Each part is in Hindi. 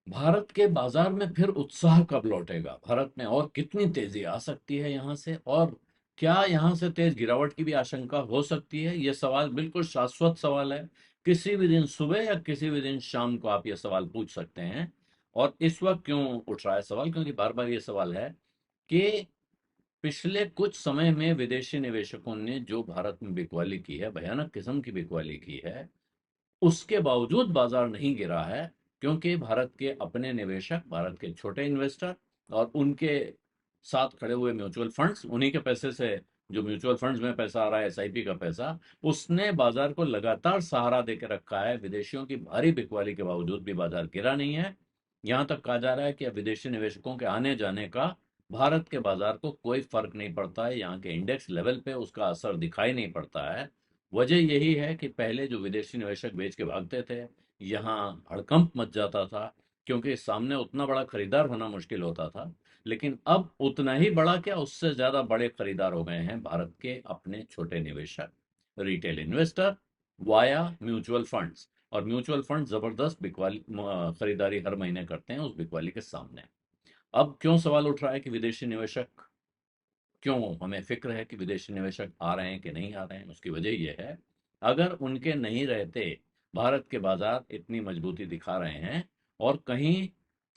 भारत के बाजार में फिर उत्साह कब लौटेगा? भारत में और कितनी तेजी आ सकती है यहाँ से? और क्या यहाँ से तेज गिरावट की भी आशंका हो सकती है? ये सवाल बिल्कुल शाश्वत सवाल है। किसी भी दिन सुबह या किसी भी दिन शाम को आप ये सवाल पूछ सकते हैं। और इस वक्त क्यों उठ रहा है सवाल? क्योंकि बार बार ये सवाल है कि पिछले कुछ समय में विदेशी निवेशकों ने जो भारत में बिकवाली की है, भयानक किस्म की बिकवाली की है, उसके बावजूद बाजार नहीं गिरा है। क्योंकि भारत के अपने निवेशक, भारत के छोटे इन्वेस्टर और उनके साथ खड़े हुए म्यूचुअल फंड्स, उन्हीं के पैसे से, जो म्यूचुअल फंड्स में पैसा आ रहा है, एसआईपी का पैसा, उसने बाजार को लगातार सहारा देकर रखा है। विदेशियों की भारी बिकवाली के बावजूद भी बाजार गिरा नहीं है। यहां तक कहा जा रहा है कि अब विदेशी निवेशकों के आने जाने का भारत के बाजार को कोई फर्क नहीं पड़ता है। यहाँ के इंडेक्स लेवल पे उसका असर दिखाई नहीं पड़ता है। वजह यही है कि पहले जो विदेशी निवेशक बेच के भागते थे, यहाँ हड़कंप मच जाता था, क्योंकि सामने उतना बड़ा खरीदार होना मुश्किल होता था। लेकिन अब उतना ही बड़ा क्या, उससे ज्यादा बड़े खरीदार हो गए हैं भारत के अपने छोटे निवेशक, retail investor, via mutual funds. और म्यूचुअल फंड जबरदस्त बिकवाली खरीदारी हर महीने करते हैं उस बिकवाली के सामने। अब क्यों सवाल उठ रहा है कि विदेशी निवेशक, क्यों हमें फ़िक्र है कि विदेशी निवेशक आ रहे हैं कि नहीं आ रहे हैं? उसकी वजह ये है, अगर उनके नहीं रहते, भारत के बाज़ार इतनी मजबूती दिखा रहे हैं, और कहीं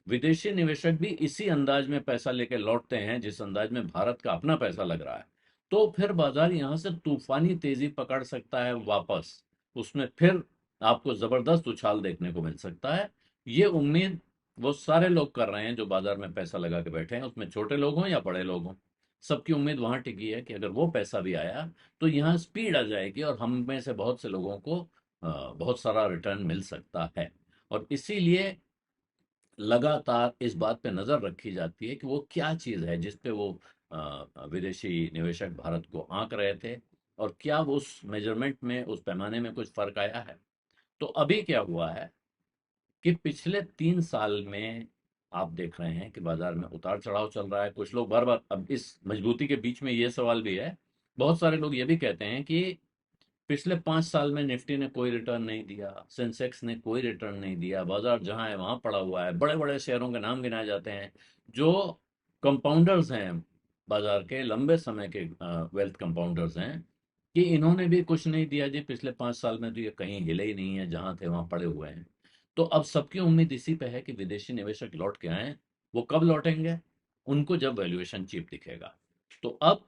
विदेशी निवेशक भी इसी अंदाज में पैसा लेके लौटते हैं जिस अंदाज में भारत का अपना पैसा लग रहा है, तो फिर बाज़ार यहाँ से तूफ़ानी तेज़ी पकड़ सकता है वापस। उसमें फिर आपको ज़बरदस्त उछाल देखने को मिल सकता है। ये उम्मीद वो सारे लोग कर रहे हैं जो बाज़ार में पैसा लगा के बैठे हैं, उसमें छोटे लोग हों या बड़े लोग हों। सबकी उम्मीद वहां टिकी है कि अगर वो पैसा भी आया तो यहाँ स्पीड आ जाएगी और हम में से बहुत से लोगों को बहुत सारा रिटर्न मिल सकता है। और इसीलिए लगातार इस बात पे नजर रखी जाती है कि वो क्या चीज है जिस पे वो विदेशी निवेशक भारत को आंक रहे थे, और क्या वो उस मेजरमेंट में, उस पैमाने में कुछ फर्क आया है। तो अभी क्या हुआ है कि पिछले 3 साल में आप देख रहे हैं कि बाजार में उतार चढ़ाव चल रहा है। कुछ लोग बार बार, अब इस मजबूती के बीच में ये सवाल भी है, बहुत सारे लोग ये भी कहते हैं कि पिछले 5 साल में निफ्टी ने कोई रिटर्न नहीं दिया, सेंसेक्स ने कोई रिटर्न नहीं दिया, बाजार जहां है वहां पड़ा हुआ है। बड़े बड़े शेयरों के नाम गिनाए जाते हैं जो कंपाउंडर्स हैं, बाजार के लंबे समय के वेल्थ कंपाउंडर्स हैं, कि इन्होंने भी कुछ नहीं दिया जी पिछले 5 साल में, तो ये कहीं हिले ही नहीं है, जहां थे वहां पड़े हुए हैं। तो अब सबकी उम्मीद इसी पे है कि विदेशी निवेशक लौट के आए। वो कब लौटेंगे? उनको जब वैल्यूएशन चीप दिखेगा। तो अब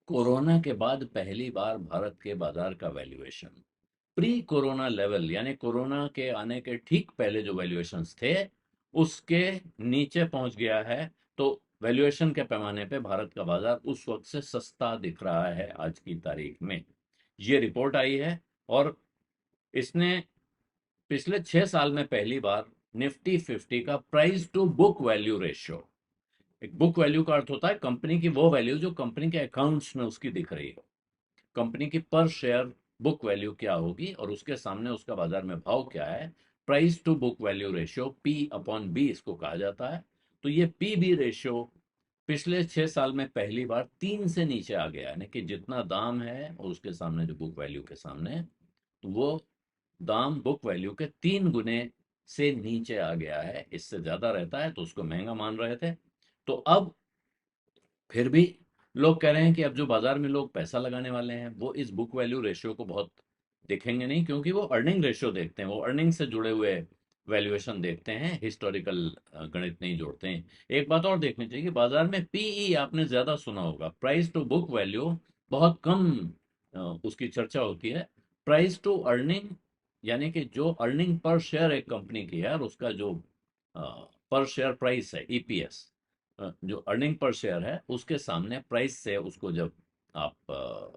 कोरोना के बाद पहली बार भारत के बाजार का वैल्यूएशन प्री कोरोना लेवल, यानी कोरोना के आने के ठीक पहले जो वैल्यूएशंस थे, उसके नीचे पहुंच गया है। तो वैल्यूएशन के पैमाने पे भारत का बाजार उस वक्त से सस्ता दिख रहा है आज की तारीख में। ये रिपोर्ट आई है। और इसने पिछले 6 साल में पहली बार निफ्टी 50 का price to book value ratio, एक बुक वैल्यू का अर्थ होता है कंपनी की वो वैल्यू जो कंपनी के अकाउंट्स में उसकी दिख रही हो, कंपनी की पर शेयर बुक वैल्यू क्या होगी और उसके सामने उसका बाजार में भाव क्या है। Price to book value ratio, P upon B इसको कहा जाता है। तो ये पी बी रेशियो पिछले 6 साल में पहली बार 3 से नीचे आ गया, यानी कि जितना दाम है और उसके सामने जो बुक वैल्यू के सामने, तो वो दाम बुक वैल्यू के 3 गुने से नीचे आ गया है। इससे ज्यादा रहता है तो उसको महंगा मान रहे थे। तो अब फिर भी लोग कह रहे हैं कि अब जो बाजार में लोग पैसा लगाने वाले हैं वो इस बुक वैल्यू रेशियो को बहुत देखेंगे नहीं, क्योंकि वो अर्निंग रेशियो देखते हैं, वो अर्निंग से जुड़े हुए वैल्यूएशन देखते हैं, हिस्टोरिकल गणित नहीं जोड़ते हैं। एक बात और देखनी चाहिए कि बाजार में पीई आपने ज्यादा सुना होगा, प्राइस टू बुक वैल्यू बहुत कम उसकी चर्चा होती है। प्राइस टू अर्निंग, यानी कि जो अर्निंग पर शेयर एक कंपनी की है और उसका जो पर शेयर प्राइस है, ईपीएस, जो अर्निंग पर शेयर है, उसके सामने प्राइस से उसको जब आप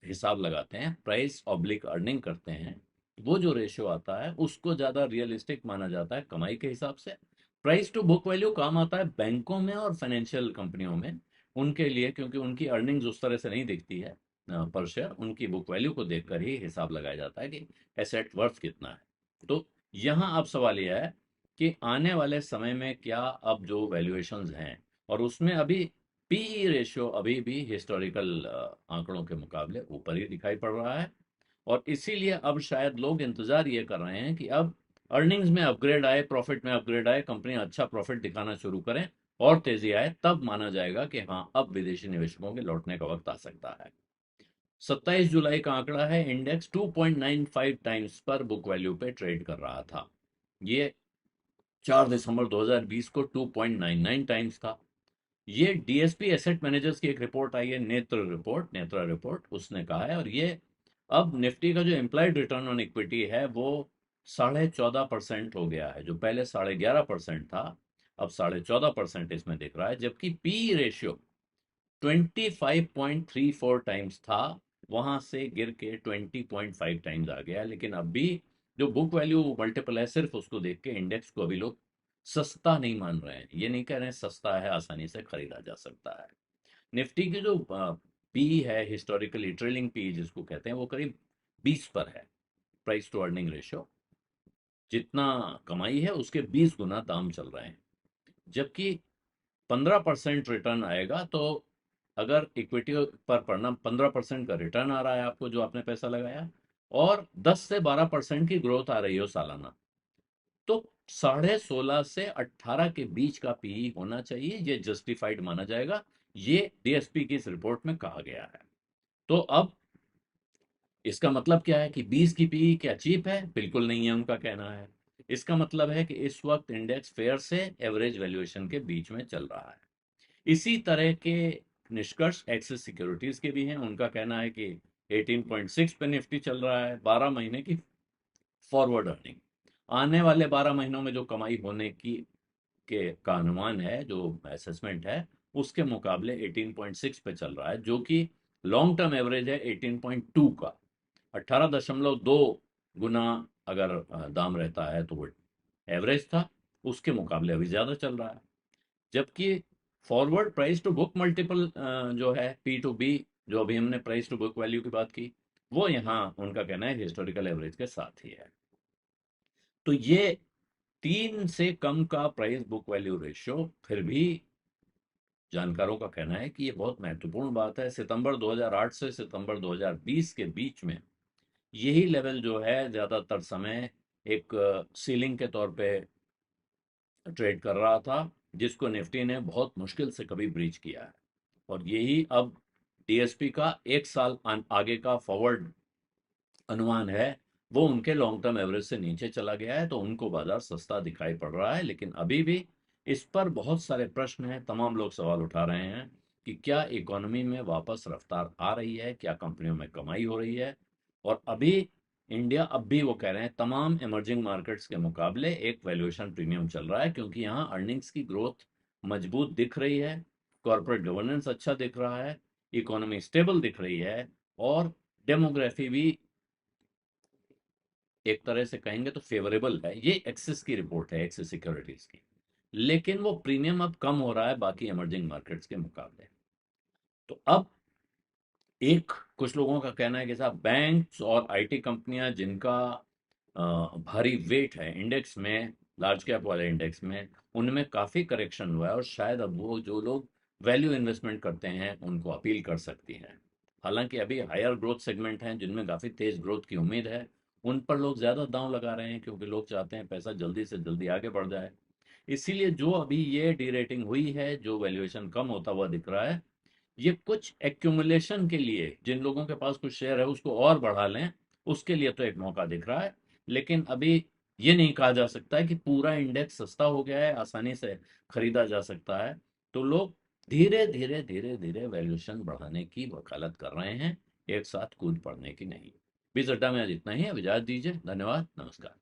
हिसाब लगाते हैं, प्राइस ऑब्लिक अर्निंग करते हैं, वो जो रेशियो आता है उसको ज़्यादा रियलिस्टिक माना जाता है कमाई के हिसाब से। प्राइस टू बुक वैल्यू काम आता है बैंकों में और फाइनेंशियल कंपनियों में, उनके लिए, क्योंकि उनकी अर्निंग्स उस तरह से नहीं दिखती है पर शेयर, उनकी बुक वैल्यू को देखकर ही हिसाब लगाया जाता है कि एसेट वर्थ कितना है। तो यहाँ अब सवाल यह है कि आने वाले समय में क्या अब जो वैल्यूएशंस हैं, और उसमें अभी पीई रेशियो अभी भी हिस्टोरिकल आंकड़ों के मुकाबले ऊपर ही दिखाई पड़ रहा है। और इसीलिए अब शायद लोग इंतजार ये कर रहे हैं कि अब अर्निंग्स में अपग्रेड आए, प्रॉफिट में अपग्रेड आए, कंपनी अच्छा प्रॉफिट दिखाना शुरू करें और तेजी आए, तब माना जाएगा कि हाँ, अब विदेशी निवेशकों के लौटने का वक्त आ सकता है। 27 जुलाई का आंकड़ा है, इंडेक्स 2.95 टाइम्स पर बुक वैल्यू पे ट्रेड कर रहा था। ये 4 दिसंबर 2020 को 2.99 टाइम्स था। ये डीएसपी एसेट मैनेजर्स की एक रिपोर्ट आई है, नेत्रा रिपोर्ट, उसने कहा है। और ये अब निफ्टी का जो एम्प्लॉयड रिटर्न ऑन इक्विटी है वो 14.5% हो गया है, जो पहले 11.5% था, अब 14.5% इसमें दिख रहा है। जबकि पी रेशियो 25.34 टाइम्स था, वहां से गिर के 20.5 टाइम्स आ गया। लेकिन अब भी जो बुक वैल्यू मल्टीपल है, सिर्फ उसको देख के इंडेक्स को अभी लोग सस्ता नहीं मान रहे हैं। ये नहीं कह रहे हैं सस्ता है, आसानी से खरीदा जा सकता है। निफ्टी की जो पी है, हिस्टोरिकली ट्रेलिंग पी जिसको कहते हैं, वो करीब 20 पर है, प्राइस टू अर्निंग रेशियो। जितना कमाई है उसके 20 गुना दाम चल रहे हैं। जबकि 15% रिटर्न आएगा, तो अगर इक्विटी पर पढ़ना 15% का रिटर्न आ रहा है आपको, जो आपने पैसा लगाया, और 10 से 12% की ग्रोथ आ रही हो सालाना, तो 16.5 से 18 के बीच का पीई होना चाहिए, ये जस्टिफाइड माना जाएगा। ये डीएसपी की इस रिपोर्ट में कहा गया है। तो अब इसका मतलब क्या है कि 20 की पीई क्या चीप है? बिल्कुल नहीं है, उनका कहना है। इसका मतलब है कि इस वक्त इंडेक्स फेयर से एवरेज वैल्यूएशन के बीच में चल रहा है। इसी तरह के निष्कर्ष एक्सिस सिक्योरिटीज के भी हैं। उनका कहना है कि 18.6 पे निफ्टी चल रहा है। 12 महीने की फॉरवर्ड अर्निंग, आने वाले 12 महीनों में जो कमाई होने की के का अनुमान है, जो असेसमेंट है, उसके मुकाबले 18.6 पे चल रहा है, जो कि लॉन्ग टर्म एवरेज है 18.2 का। 18.2 गुना अगर दाम रहता है तो वो एवरेज था, उसके मुकाबले अभी ज्यादा चल रहा है। जबकि forward price to book multiple जो है, पी टू बी, जो अभी हमने प्राइस टू बुक वैल्यू की बात की, वो यहाँ उनका कहना है हिस्टोरिकल एवरेज के साथ ही है। तो ये 3 से कम का प्राइस बुक वैल्यू रेशियो, फिर भी जानकारों का कहना है कि ये बहुत महत्वपूर्ण बात है। सितंबर 2008 से सितंबर 2020 के बीच में यही लेवल जो है ज्यादातर समय एक सीलिंग के तौर पे ट्रेड कर रहा था, जिसको निफ्टी ने बहुत मुश्किल से कभी ब्रीच किया है। और यही अब डीएसपी का एक साल आगे का फॉरवर्ड अनुमान है, वो उनके लॉन्ग टर्म एवरेज से नीचे चला गया है। तो उनको बाजार सस्ता दिखाई पड़ रहा है। लेकिन अभी भी इस पर बहुत सारे प्रश्न हैं। तमाम लोग सवाल उठा रहे हैं कि क्या इकोनॉमी में वापस रफ्तार आ रही है, क्या कंपनियों में कमाई हो रही है। और अभी इंडिया, अब भी वो कह रहे हैं, तमाम इमर्जिंग मार्केट्स के मुकाबले एक वैल्यूएशन प्रीमियम चल रहा है, क्योंकि यहाँ अर्निंग्स की ग्रोथ मजबूत दिख रही है, कॉर्पोरेट गवर्नेंस अच्छा दिख रहा है, इकोनॉमी स्टेबल दिख रही है, और डेमोग्राफी भी एक तरह से कहेंगे तो फेवरेबल है। ये एक्सिस की रिपोर्ट है, एक्सिस सिक्योरिटीज की। लेकिन वो प्रीमियम अब कम हो रहा है बाकी इमर्जिंग मार्केट्स के मुकाबले। तो अब एक कुछ लोगों का कहना है कि साहब, बैंक्स और आईटी कंपनियां जिनका भारी वेट है इंडेक्स में, लार्ज कैप वाले इंडेक्स में, उनमें काफी करेक्शन हुआ है, और शायद अब वो जो लोग वैल्यू इन्वेस्टमेंट करते हैं उनको अपील कर सकती हैं। हालांकि अभी हायर ग्रोथ सेगमेंट हैं जिनमें काफी तेज ग्रोथ की उम्मीद है, उन पर लोग ज्यादा दांव लगा रहे हैं, क्योंकि लोग चाहते हैं पैसा जल्दी से जल्दी आगे बढ़ जाए। इसीलिए जो अभी ये डी रेटिंग हुई है, जो वैल्यूएशन कम होता हुआ दिख रहा है, ये कुछ एक्यूमुलेशन के लिए, जिन लोगों के पास कुछ शेयर है उसको और बढ़ा लें, उसके लिए तो एक मौका दिख रहा है। लेकिन अभी ये नहीं कहा जा सकता है कि पूरा इंडेक्स सस्ता हो गया है, आसानी से खरीदा जा सकता है। तो लोग धीरे धीरे धीरे धीरे वैल्यूएशन बढ़ाने की वकालत कर रहे हैं, एक साथ कूद पड़ने की नहीं। बीस अड्डा में आज इतना ही है। अब इजाजत दीजिए। धन्यवाद, नमस्कार।